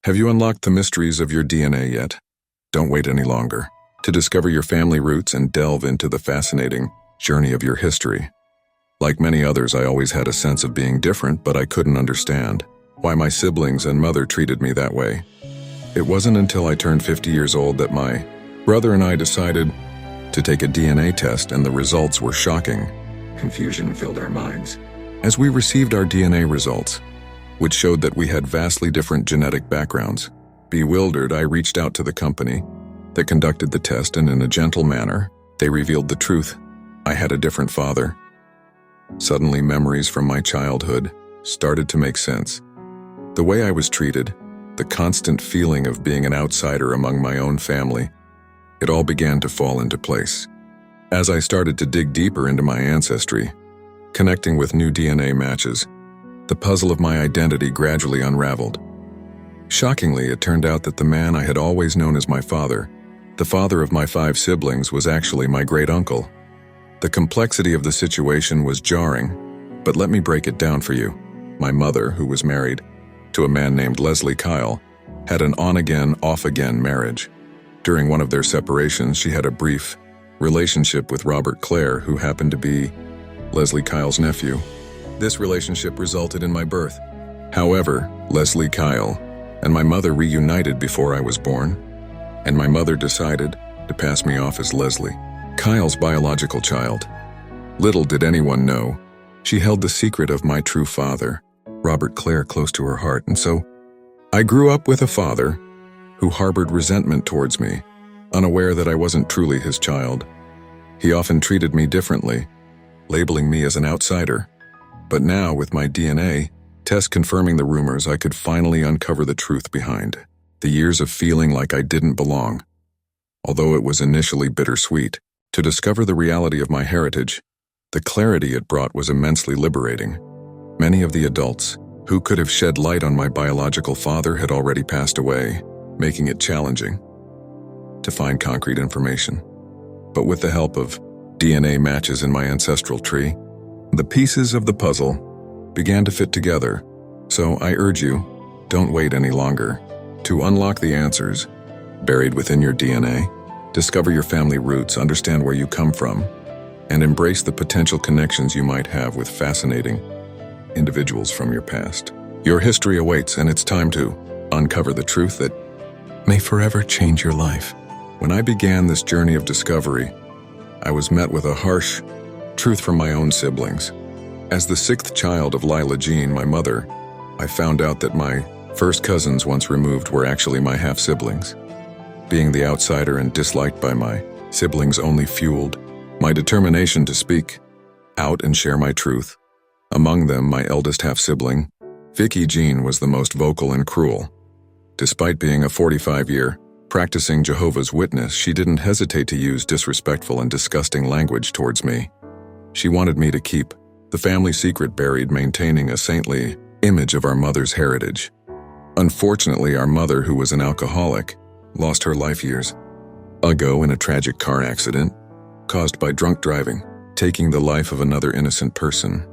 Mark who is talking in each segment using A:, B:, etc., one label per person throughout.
A: Have you unlocked the mysteries of your DNA yet? Don't wait any longer to discover your family roots and delve into the fascinating journey of your history. Like many others, I always had a sense of being different, but I couldn't understand why my siblings and mother treated me that way. It wasn't until I turned 50 years old that my brother and I decided to take a DNA test, and the results were shocking. Confusion filled our minds as we received our DNA results, which showed that we had vastly different genetic backgrounds. Bewildered, I reached out to the company that conducted the test, and in a gentle manner, they revealed the truth. I had a different father. Suddenly, memories from my childhood started to make sense. The way I was treated, the constant feeling of being an outsider among my own family, it all began to fall into place. As I started to dig deeper into my ancestry, connecting with new DNA matches, the puzzle of my identity gradually unraveled. Shockingly, it turned out that the man I had always known as my father, the father of my 5 siblings, was actually my great-uncle. The complexity of the situation was jarring, but let me break it down for you. My mother, who was married to a man named Leslie Kyle, had an on-again, off-again marriage. During one of their separations, she had a brief relationship with Robert Clare, who happened to be Leslie Kyle's nephew. This relationship resulted in my birth. However, Leslie Kyle and my mother reunited before I was born, and my mother decided to pass me off as Leslie, Kyle's biological child. Little did anyone know, she held the secret of my true father, Robert Clare, close to her heart, and so I grew up with a father who harbored resentment towards me, unaware that I wasn't truly his child. He often treated me differently, labeling me as an outsider. But now, with my DNA test confirming the rumors, I could finally uncover the truth behind the years of feeling like I didn't belong. Although it was initially bittersweet to discover the reality of my heritage, the clarity it brought was immensely liberating. Many of the adults who could have shed light on my biological father had already passed away, making it challenging to find concrete information. But with the help of DNA matches in my ancestral tree, the pieces of the puzzle began to fit together. So I urge you, don't wait any longer. To unlock the answers buried within your DNA, discover your family roots, understand where you come from, and embrace the potential connections you might have with fascinating individuals from your past. Your history awaits, and it's time to uncover the truth that may forever change your life. When I began this journey of discovery, I was met with a harsh truth from my own siblings. As the 6th child of Lila Jean, my mother, I found out that my first cousins once removed were actually my half-siblings. Being the outsider and disliked by my siblings only fueled my determination to speak out and share my truth. Among them, my eldest half-sibling, Vicky Jean, was the most vocal and cruel. Despite being a 45-year practicing Jehovah's Witness, she didn't hesitate to use disrespectful and disgusting language towards me. She wanted me to keep the family secret buried, maintaining a saintly image of our mother's heritage. Unfortunately, our mother, who was an alcoholic, lost her life years ago in a tragic car accident caused by drunk driving, taking the life of another innocent person.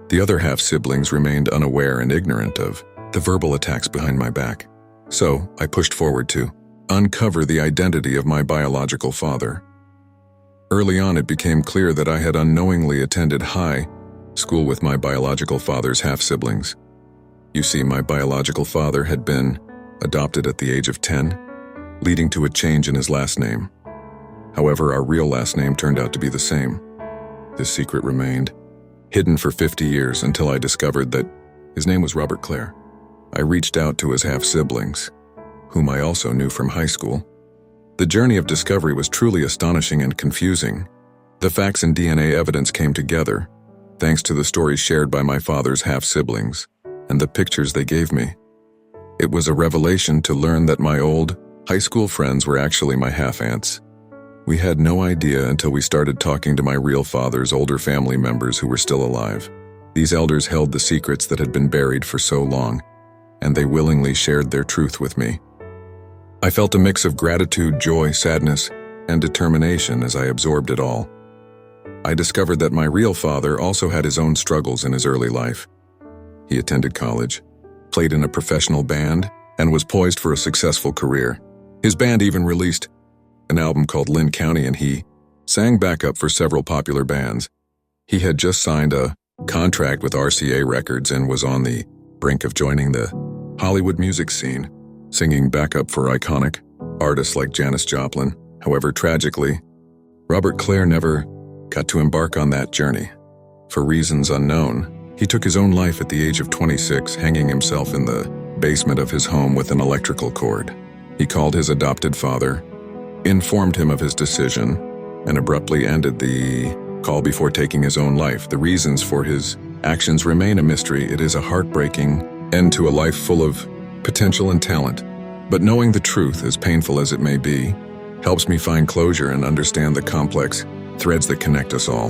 A: The other half-siblings remained unaware and ignorant of the verbal attacks behind my back. So I pushed forward to uncover the identity of my biological father. Early on, it became clear that I had unknowingly attended high school with my biological father's half-siblings. You see, my biological father had been adopted at the age of 10, leading to a change in his last name. However, our real last name turned out to be the same. This secret remained hidden for 50 years until I discovered that his name was Robert Clare. I reached out to his half-siblings, whom I also knew from high school. The journey of discovery was truly astonishing and confusing. The facts and DNA evidence came together, thanks to the stories shared by my father's half-siblings and the pictures they gave me. It was a revelation to learn that my old high school friends were actually my half-aunts. We had no idea until we started talking to my real father's older family members who were still alive. These elders held the secrets that had been buried for so long, and they willingly shared their truth with me. I felt a mix of gratitude, joy, sadness, and determination as I absorbed it all. I discovered that my real father also had his own struggles in his early life. He attended college, played in a professional band, and was poised for a successful career. His band even released an album called Lynn County, and he sang backup for several popular bands. He had just signed a contract with RCA Records and was on the brink of joining the Hollywood music scene, singing backup for iconic artists like Janis Joplin. However, tragically, Robert Clare never got to embark on that journey. For reasons unknown, he took his own life at the age of 26, hanging himself in the basement of his home with an electrical cord. He called his adopted father, informed him of his decision, and abruptly ended the call before taking his own life. The reasons for his actions remain a mystery. It is a heartbreaking end to a life full of potential and talent. But knowing the truth, as painful as it may be, helps me find closure and understand the complex threads that connect us all.